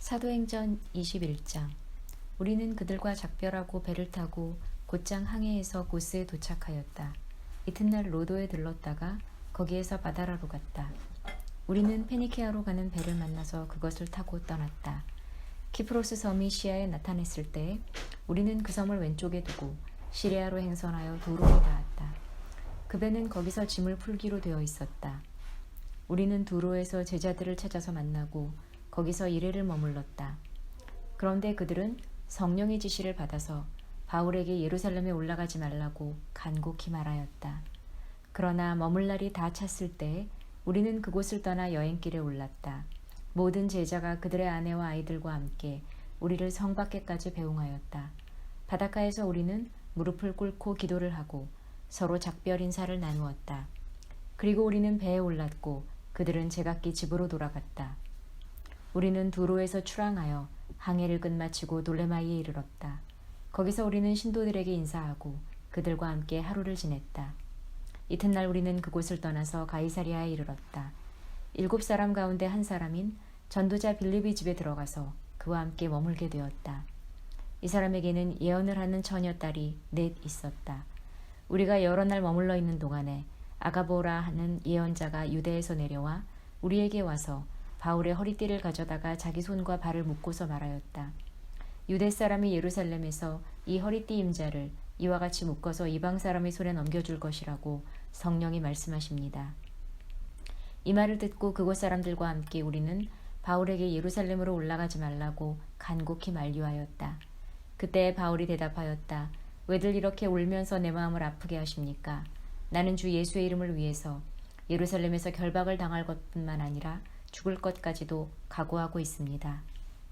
사도행전 21장. 우리는 그들과 작별하고 배를 타고 곧장 항해해서 고스에 도착하였다. 이튿날 로도에 들렀다가 거기에서 바다라로 갔다. 우리는 페니케아로 가는 배를 만나서 그것을 타고 떠났다. 키프로스 섬이 시야에 나타났을 때 우리는 그 섬을 왼쪽에 두고 시리아로 행선하여 도로에 닿았다. 그 배는 거기서 짐을 풀기로 되어 있었다. 우리는 두로에서 제자들을 찾아서 만나고 거기서 이래를 머물렀다. 그런데 그들은 성령의 지시를 받아서 바울에게 예루살렘에 올라가지 말라고 간곡히 말하였다. 그러나 머물 날이 다 찼을 때 우리는 그곳을 떠나 여행길에 올랐다. 모든 제자가 그들의 아내와 아이들과 함께 우리를 성 밖에까지 배웅하였다. 바닷가에서 우리는 무릎을 꿇고 기도를 하고 서로 작별 인사를 나누었다. 그리고 우리는 배에 올랐고 그들은 제각기 집으로 돌아갔다. 우리는 두로에서 출항하여 항해를 끝마치고 돌레마이에 이르렀다. 거기서 우리는 신도들에게 인사하고 그들과 함께 하루를 지냈다. 이튿날 우리는 그곳을 떠나서 가이사리아에 이르렀다. 7사람 가운데 한 사람인 전도자 빌립의 집에 들어가서 그와 함께 머물게 되었다. 이 사람에게는 예언을 하는 처녀딸이 넷 있었다. 우리가 여러 날 머물러 있는 동안에 아가보라 하는 예언자가 유대에서 내려와 우리에게 와서 바울의 허리띠를 가져다가 자기 손과 발을 묶고서 말하였다. 유대 사람이 예루살렘에서 이 허리띠 임자를 이와 같이 묶어서 이방 사람의 손에 넘겨줄 것이라고 성령이 말씀하십니다. 이 말을 듣고 그곳 사람들과 함께 우리는 바울에게 예루살렘으로 올라가지 말라고 간곡히 만류하였다. 그때 바울이 대답하였다. 왜들 이렇게 울면서 내 마음을 아프게 하십니까? 나는 주 예수의 이름을 위해서 예루살렘에서 결박을 당할 것뿐만 아니라 죽을 것까지도 각오하고 있습니다.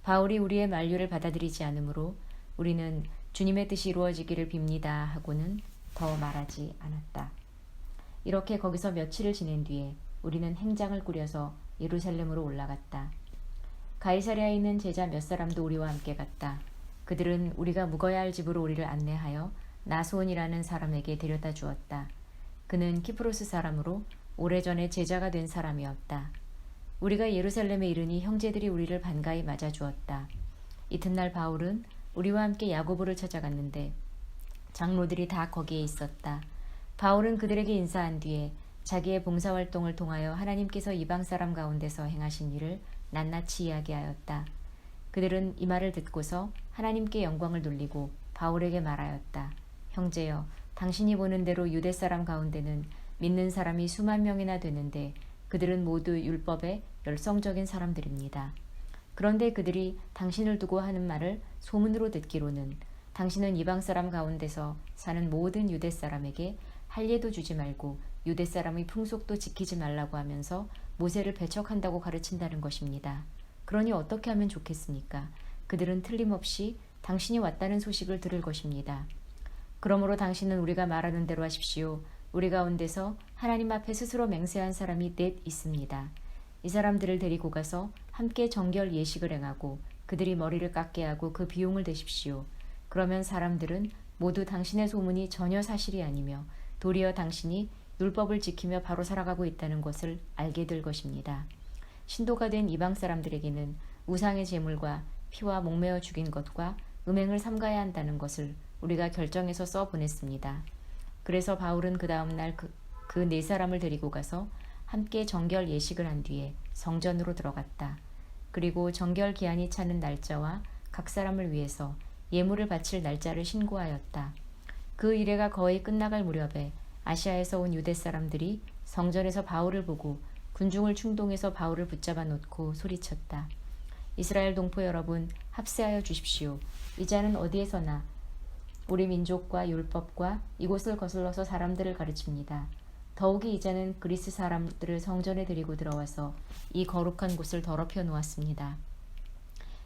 바울이 우리의 만류를 받아들이지 않으므로 우리는 주님의 뜻이 이루어지기를 빕니다 하고는 더 말하지 않았다. 이렇게 거기서 며칠을 지낸 뒤에 우리는 행장을 꾸려서 예루살렘으로 올라갔다. 가이사랴에 있는 제자 몇 사람도 우리와 함께 갔다. 그들은 우리가 묵어야 할 집으로 우리를 안내하여 나소온이라는 사람에게 데려다 주었다. 그는 키프로스 사람으로 오래전에 제자가 된 사람이었다. 우리가 예루살렘에 이르니 형제들이 우리를 반가이 맞아주었다. 이튿날 바울은 우리와 함께 야고보를 찾아갔는데 장로들이 다 거기에 있었다. 바울은 그들에게 인사한 뒤에 자기의 봉사활동을 통하여 하나님께서 이방 사람 가운데서 행하신 일을 낱낱이 이야기하였다. 그들은 이 말을 듣고서 하나님께 영광을 돌리고 바울에게 말하였다. 형제여, 당신이 보는 대로 유대 사람 가운데는 믿는 사람이 수만 명이나 되는데 그들은 모두 율법에 열성적인 사람들입니다. 그런데 그들이 당신을 두고 하는 말을 소문으로 듣기로는 당신은 이방 사람 가운데서 사는 모든 유대 사람에게 할례도 주지 말고 유대 사람의 풍속도 지키지 말라고 하면서 모세를 배척한다고 가르친다는 것입니다. 그러니 어떻게 하면 좋겠습니까? 그들은 틀림없이 당신이 왔다는 소식을 들을 것입니다. 그러므로 당신은 우리가 말하는 대로 하십시오. 우리 가운데서 하나님 앞에 스스로 맹세한 사람이 넷 있습니다. 이 사람들을 데리고 가서 함께 정결 예식을 행하고 그들이 머리를 깎게 하고 그 비용을 대십시오. 그러면 사람들은 모두 당신의 소문이 전혀 사실이 아니며 도리어 당신이 율법을 지키며 바로 살아가고 있다는 것을 알게 될 것입니다. 신도가 된 이방 사람들에게는 우상의 제물과 피와 목매어 죽인 것과 음행을 삼가야 한다는 것을 우리가 결정해서 써보냈습니다. 그래서 바울은 그 다음날 그 네 사람을 데리고 가서 함께 정결 예식을 한 뒤에 성전으로 들어갔다. 그리고 정결 기한이 차는 날짜와 각 사람을 위해서 예물을 바칠 날짜를 신고하였다. 그 이래가 거의 끝나갈 무렵에 아시아에서 온 유대 사람들이 성전에서 바울을 보고 군중을 충동해서 바울을 붙잡아 놓고 소리쳤다. 이스라엘 동포 여러분, 합세하여 주십시오. 이 자는 어디에서나 우리 민족과 율법과 이곳을 거슬러서 사람들을 가르칩니다. 더욱이 이자는 그리스 사람들을 성전에 데리고 들어와서 이 거룩한 곳을 더럽혀 놓았습니다.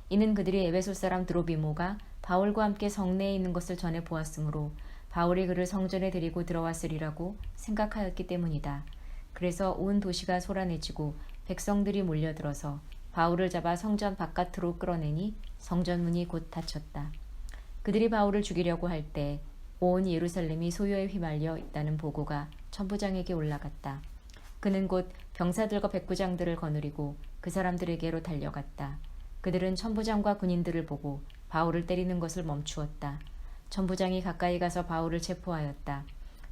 이는 그들이 에베소 사람 드로비모가 바울과 함께 성내에 있는 것을 전해 보았으므로 바울이 그를 성전에 데리고 들어왔으리라고 생각하였기 때문이다. 그래서 온 도시가 소란해지고 백성들이 몰려들어서 바울을 잡아 성전 바깥으로 끌어내니 성전 문이 곧 닫혔다. 그들이 바울을 죽이려고 할 때 온 예루살렘이 소요에 휘말려 있다는 보고가 천부장에게 올라갔다. 그는 곧 병사들과 백부장들을 거느리고 그 사람들에게로 달려갔다. 그들은 천부장과 군인들을 보고 바울을 때리는 것을 멈추었다. 천부장이 가까이 가서 바울을 체포하였다.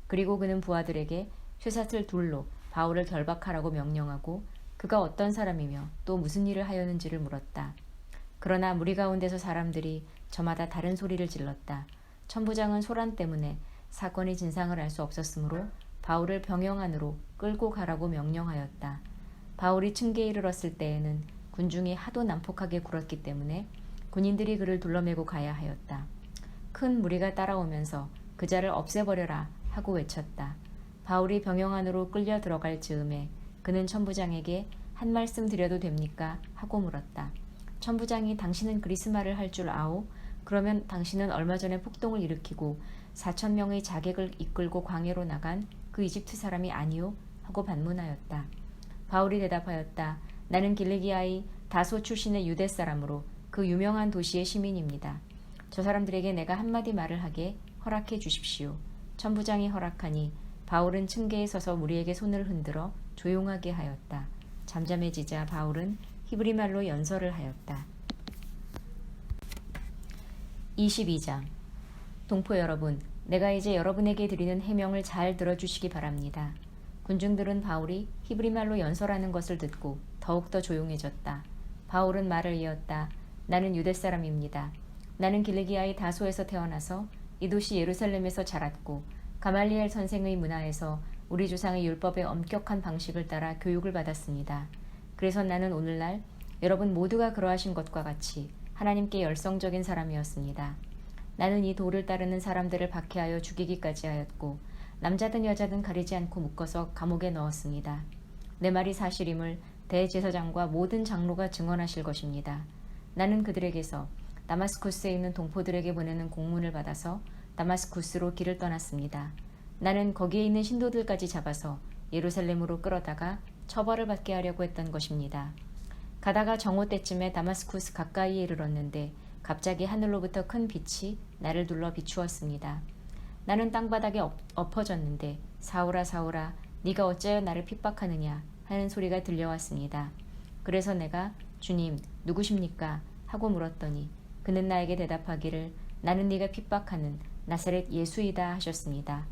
그리고 그는 부하들에게 쇠사슬 둘로 바울을 결박하라고 명령하고 그가 어떤 사람이며 또 무슨 일을 하였는지를 물었다. 그러나 무리 가운데서 사람들이 저마다 다른 소리를 질렀다. 천부장은 소란 때문에 사건의 진상을 알 수 없었으므로 바울을 병영 안으로 끌고 가라고 명령하였다. 바울이 층계에 이르렀을 때에는 군중이 하도 난폭하게 굴었기 때문에 군인들이 그를 둘러매고 가야 하였다. 큰 무리가 따라오면서 그 자를 없애버려라 하고 외쳤다. 바울이 병영 안으로 끌려 들어갈 즈음에 그는 천부장에게 한 말씀 드려도 됩니까? 하고 물었다. 천부장이 당신은 그리스말을 할 줄 아오? 그러면 당신은 얼마 전에 폭동을 일으키고 4,000명의 자객을 이끌고 광해로 나간 그 이집트 사람이 아니오? 하고 반문하였다. 바울이 대답하였다. 나는 길리기아의 다소 출신의 유대 사람으로 그 유명한 도시의 시민입니다. 저 사람들에게 내가 한마디 말을 하게 허락해 주십시오. 천부장이 허락하니 바울은 층계에 서서 무리에게 손을 흔들어 조용하게 하였다. 잠잠해지자 바울은 히브리 말로 연설을 하였다. 22장. 동포 여러분, 내가 이제 여러분에게 드리는 해명을 잘 들어주시기 바랍니다. 군중들은 바울이 히브리 말로 연설하는 것을 듣고 더욱더 조용해졌다. 바울은 말을 이었다. 나는 유대 사람입니다. 나는 길리기아의 다소에서 태어나서 이 도시 예루살렘에서 자랐고 가말리엘 선생의 문화에서 우리 조상의 율법의 엄격한 방식을 따라 교육을 받았습니다. 그래서 나는 오늘날 여러분 모두가 그러하신 것과 같이 하나님께 열성적인 사람이었습니다. 나는 이 도를 따르는 사람들을 박해하여 죽이기까지 하였고 남자든 여자든 가리지 않고 묶어서 감옥에 넣었습니다. 내 말이 사실임을 대제사장과 모든 장로가 증언하실 것입니다. 나는 그들에게서 다마스쿠스에 있는 동포들에게 보내는 공문을 받아서 다마스쿠스로 길을 떠났습니다. 나는 거기에 있는 신도들까지 잡아서 예루살렘으로 끌어다가 처벌을 받게 하려고 했던 것입니다. 가다가 정오 때쯤에 다마스쿠스 가까이에 이르렀는데 갑자기 하늘로부터 큰 빛이 나를 둘러 비추었습니다. 나는 땅바닥에 엎어졌는데 사울아 사울아 네가 어찌하여 나를 핍박하느냐 하는 소리가 들려왔습니다. 그래서 내가 주님 누구십니까? 하고 물었더니 그는 나에게 대답하기를 나는 네가 핍박하는 나사렛 예수이다 하셨습니다.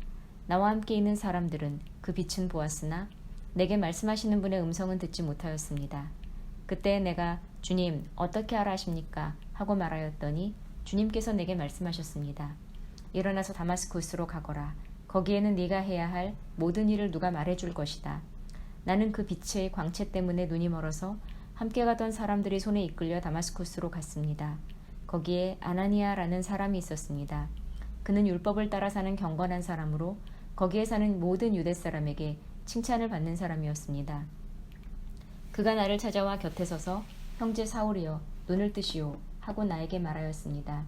나와 함께 있는 사람들은 그 빛은 보았으나 내게 말씀하시는 분의 음성은 듣지 못하였습니다. 그때 내가 주님 어떻게 알아 하십니까? 하고 말하였더니 주님께서 내게 말씀하셨습니다. 일어나서 다마스쿠스로 가거라. 거기에는 네가 해야 할 모든 일을 누가 말해줄 것이다. 나는 그 빛의 광채 때문에 눈이 멀어서 함께 가던 사람들이 손에 이끌려 다마스쿠스로 갔습니다. 거기에 아나니아라는 사람이 있었습니다. 그는 율법을 따라 사는 경건한 사람으로 거기에 사는 모든 유대 사람에게 칭찬을 받는 사람이었습니다. 그가 나를 찾아와 곁에 서서 형제 사울이여 눈을 뜨시오 하고 나에게 말하였습니다.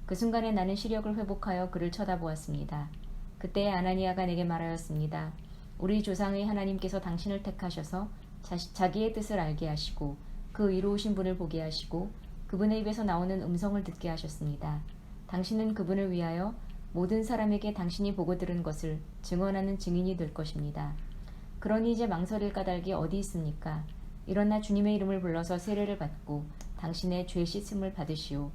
그 순간에 나는 시력을 회복하여 그를 쳐다보았습니다. 그때 아나니아가 내게 말하였습니다. 우리 조상의 하나님께서 당신을 택하셔서 자기의 뜻을 알게 하시고 그 의로우신 분을 보게 하시고 그분의 입에서 나오는 음성을 듣게 하셨습니다. 당신은 그분을 위하여 모든 사람에게 당신이 보고 들은 것을 증언하는 증인이 될 것입니다. 그러니 이제 망설일 까닭이 어디 있습니까? 일어나 주님의 이름을 불러서 세례를 받고 당신의 죄 씻음을 받으시오.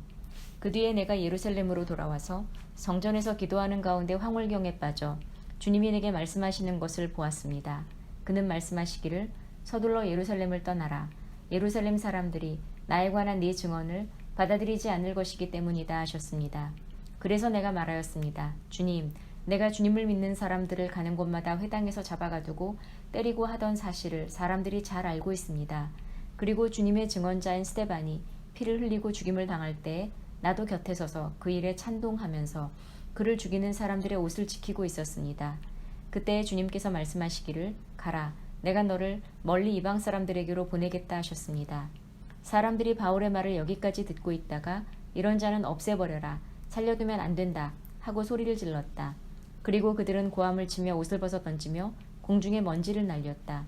그 뒤에 내가 예루살렘으로 돌아와서 성전에서 기도하는 가운데 황홀경에 빠져 주님이 내게 말씀하시는 것을 보았습니다. 그는 말씀하시기를 서둘러 예루살렘을 떠나라. 예루살렘 사람들이 나에 관한 네 증언을 받아들이지 않을 것이기 때문이다 하셨습니다. 그래서 내가 말하였습니다. 주님, 내가 주님을 믿는 사람들을 가는 곳마다 회당에서 잡아가두고 때리고 하던 사실을 사람들이 잘 알고 있습니다. 그리고 주님의 증언자인 스데반이 피를 흘리고 죽임을 당할 때 나도 곁에 서서 그 일에 찬동하면서 그를 죽이는 사람들의 옷을 지키고 있었습니다. 그때 주님께서 말씀하시기를 가라, 내가 너를 멀리 이방 사람들에게로 보내겠다 하셨습니다. 사람들이 바울의 말을 여기까지 듣고 있다가 이런 자는 없애버려라, 살려두면 안 된다 하고 소리를 질렀다. 그리고 그들은 고함을 치며 옷을 벗어 던지며 공중에 먼지를 날렸다.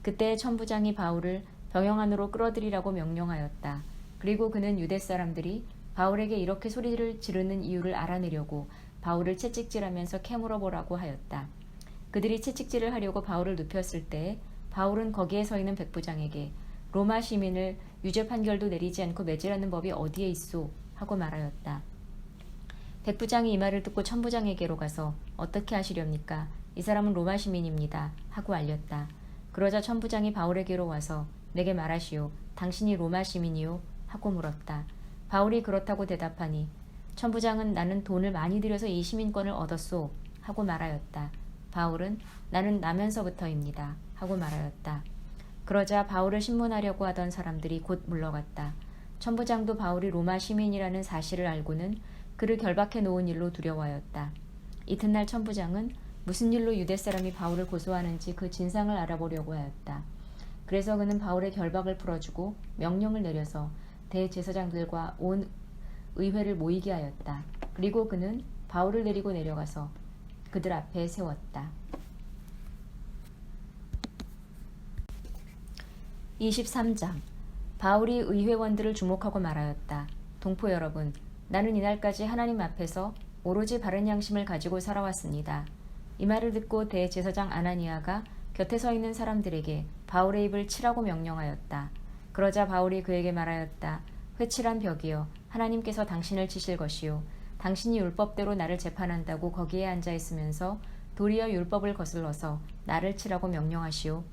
그때 천부장이 바울을 병영 안으로 끌어들이라고 명령하였다. 그리고 그는 유대 사람들이 바울에게 이렇게 소리를 지르는 이유를 알아내려고 바울을 채찍질하면서 캐물어 보라고 하였다. 그들이 채찍질을 하려고 바울을 눕혔을 때 바울은 거기에 서 있는 백부장에게 로마 시민을 유죄 판결도 내리지 않고 매질하는 법이 어디에 있소? 하고 말하였다. 백부장이 이 말을 듣고 천부장에게로 가서 어떻게 하시렵니까? 이 사람은 로마 시민입니다. 하고 알렸다. 그러자 천부장이 바울에게로 와서 내게 말하시오. 당신이 로마 시민이요? 하고 물었다. 바울이 그렇다고 대답하니 천부장은 나는 돈을 많이 들여서 이 시민권을 얻었소. 하고 말하였다. 바울은 나는 나면서부터입니다. 하고 말하였다. 그러자 바울을 신문하려고 하던 사람들이 곧 물러갔다. 천부장도 바울이 로마 시민이라는 사실을 알고는 그를 결박해 놓은 일로 두려워하였다. 이튿날 천부장은 무슨 일로 유대 사람이 바울을 고소하는지 그 진상을 알아보려고 하였다. 그래서 그는 바울의 결박을 풀어주고 명령을 내려서 대제사장들과 온 의회를 모이게 하였다. 그리고 그는 바울을 데리고 내려가서 그들 앞에 세웠다. 23장. 바울이 의회원들을 주목하고 말하였다. 동포 여러분, 나는 이날까지 하나님 앞에서 오로지 바른 양심을 가지고 살아왔습니다. 이 말을 듣고 대제사장 아나니아가 곁에 서 있는 사람들에게 바울의 입을 치라고 명령하였다. 그러자 바울이 그에게 말하였다. 회칠한 벽이여, 하나님께서 당신을 치실 것이요. 당신이 율법대로 나를 재판한다고 거기에 앉아 있으면서 도리어 율법을 거슬러서 나를 치라고 명령하시오.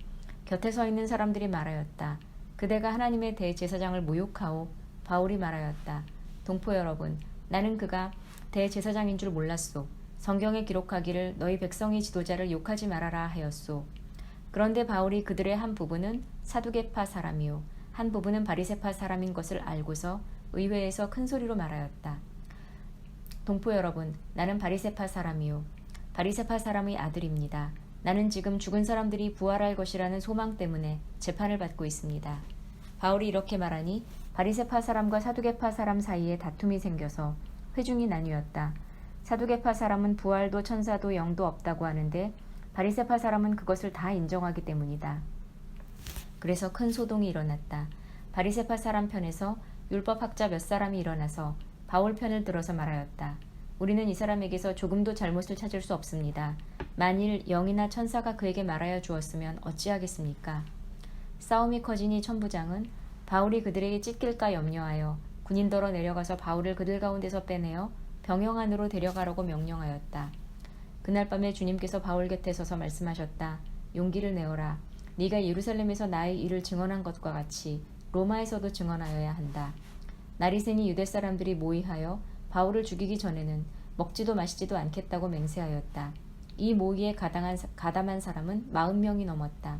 곁에 서 있는 사람들이 말하였다. 그대가 하나님의 대제사장을 모욕하오. 바울이 말하였다. 동포 여러분, 나는 그가 대제사장인 줄 몰랐소. 성경에 기록하기를 너희 백성의 지도자를 욕하지 말아라 하였소. 그런데 바울이 그들의 한 부분은 사두개파 사람이요 한 부분은 바리새파 사람인 것을 알고서 의회에서 큰 소리로 말하였다. 동포 여러분, 나는 바리새파 사람이요 바리새파 사람의 아들입니다. 나는 지금 죽은 사람들이 부활할 것이라는 소망 때문에 재판을 받고 있습니다. 바울이 이렇게 말하니 바리새파 사람과 사두개파 사람 사이에 다툼이 생겨서 회중이 나뉘었다. 사두개파 사람은 부활도 천사도 영도 없다고 하는데 바리새파 사람은 그것을 다 인정하기 때문이다. 그래서 큰 소동이 일어났다. 바리새파 사람 편에서 율법학자 몇 사람이 일어나서 바울 편을 들어서 말하였다. 우리는 이 사람에게서 조금도 잘못을 찾을 수 없습니다. 만일 영이나 천사가 그에게 말하여 주었으면 어찌하겠습니까? 싸움이 커지니 천부장은 바울이 그들에게 찢길까 염려하여 군인더러 내려가서 바울을 그들 가운데서 빼내어 병영 안으로 데려가라고 명령하였다. 그날 밤에 주님께서 바울 곁에 서서 말씀하셨다. 용기를 내어라. 네가 예루살렘에서 나의 일을 증언한 것과 같이 로마에서도 증언하여야 한다. 날이 새니 유대 사람들이 모의하여 바울을 죽이기 전에는 먹지도 마시지도 않겠다고 맹세하였다. 이 모의에 가담한 사람은 40명이 넘었다.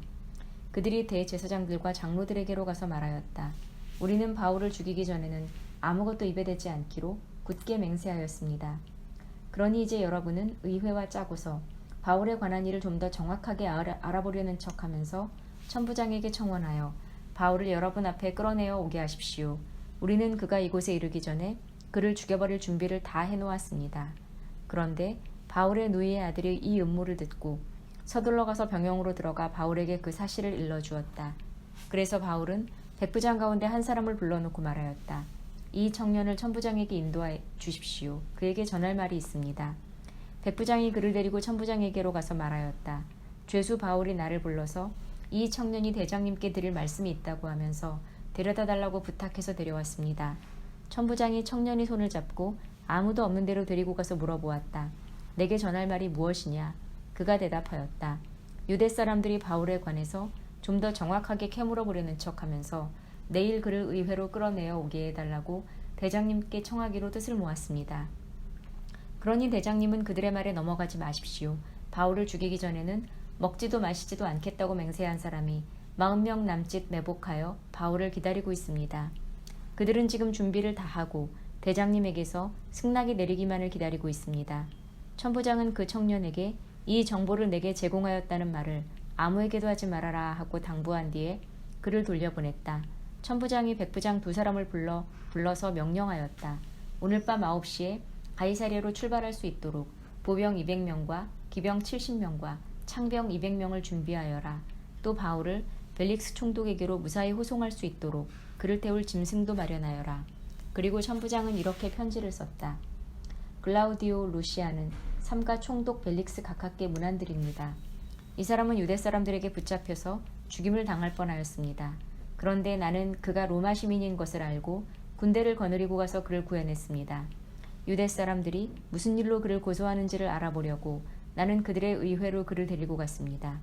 그들이 대제사장들과 장로들에게로 가서 말하였다. 우리는 바울을 죽이기 전에는 아무것도 입에 대지 않기로 굳게 맹세하였습니다. 그러니 이제 여러분은 의회와 짜고서 바울에 관한 일을 좀 더 정확하게 알아보려는 척하면서 천부장에게 청원하여 바울을 여러분 앞에 끌어내어 오게 하십시오. 우리는 그가 이곳에 이르기 전에 그를 죽여버릴 준비를 다 해놓았습니다. 그런데 바울의 누이의 아들이 이 음모를 듣고 서둘러 가서 병영으로 들어가 바울에게 그 사실을 일러주었다. 그래서 바울은 백부장 가운데 한 사람을 불러놓고 말하였다. 이 청년을 천부장에게 인도해 주십시오. 그에게 전할 말이 있습니다. 백부장이 그를 데리고 천부장에게로 가서 말하였다. 죄수 바울이 나를 불러서 이 청년이 대장님께 드릴 말씀이 있다고 하면서 데려다 달라고 부탁해서 데려왔습니다. 천부장이 청년이 손을 잡고 아무도 없는 데로 데리고 가서 물어보았다. 내게 전할 말이 무엇이냐? 그가 대답하였다. 유대 사람들이 바울에 관해서 좀 더 정확하게 캐물어 보려는 척하면서 내일 그를 의회로 끌어내어 오게 해달라고 대장님께 청하기로 뜻을 모았습니다. 그러니 대장님은 그들의 말에 넘어가지 마십시오. 바울을 죽이기 전에는 먹지도 마시지도 않겠다고 맹세한 사람이 40명 남짓 매복하여 바울을 기다리고 있습니다. 그들은 지금 준비를 다 하고 대장님에게서 승낙이 내리기만을 기다리고 있습니다. 천부장은 그 청년에게 이 정보를 내게 제공하였다는 말을 아무에게도 하지 말아라 하고 당부한 뒤에 그를 돌려보냈다. 천부장이 백부장 2사람을 불러서 명령하였다. 오늘 밤 9시에 가이사랴로 출발할 수 있도록 보병 200명과 기병 70명과 창병 200명을 준비하여라. 또 바울을 벨릭스 총독에게로 무사히 호송할 수 있도록 그를 태울 짐승도 마련하여라. 그리고 천부장은 이렇게 편지를 썼다. 글라우디오 루시아는 삼가 총독 벨릭스 각하께 문안드립니다. 이 사람은 유대 사람들에게 붙잡혀서 죽임을 당할 뻔하였습니다. 그런데 나는 그가 로마 시민인 것을 알고 군대를 거느리고 가서 그를 구해냈습니다. 유대 사람들이 무슨 일로 그를 고소하는지를 알아보려고 나는 그들의 의회로 그를 데리고 갔습니다.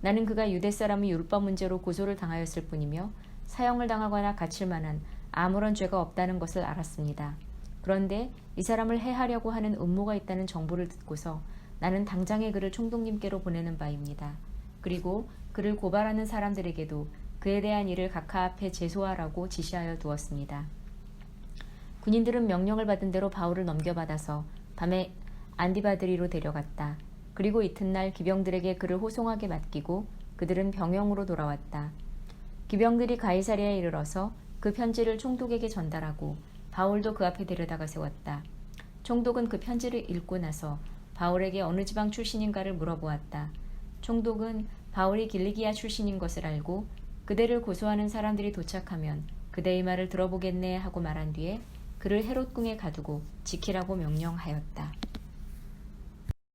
나는 그가 유대 사람의 율법 문제로 고소를 당하였을 뿐이며 사형을 당하거나 갇힐 만한 아무런 죄가 없다는 것을 알았습니다. 그런데 이 사람을 해하려고 하는 음모가 있다는 정보를 듣고서 나는 당장에 그를 총독님께로 보내는 바입니다. 그리고 그를 고발하는 사람들에게도 그에 대한 일을 각하 앞에 제소하라고 지시하여 두었습니다. 군인들은 명령을 받은 대로 바울을 넘겨받아서 밤에 안디바드리로 데려갔다. 그리고 이튿날 기병들에게 그를 호송하게 맡기고 그들은 병영으로 돌아왔다. 기병들이 가이사랴에 이르러서 그 편지를 총독에게 전달하고 바울도 그 앞에 데려다가 세웠다. 총독은 그 편지를 읽고 나서 바울에게 어느 지방 출신인가를 물어보았다. 총독은 바울이 길리기아 출신인 것을 알고 그대를 고소하는 사람들이 도착하면 그대의 말을 들어보겠네 하고 말한 뒤에 그를 헤롯궁에 가두고 지키라고 명령하였다.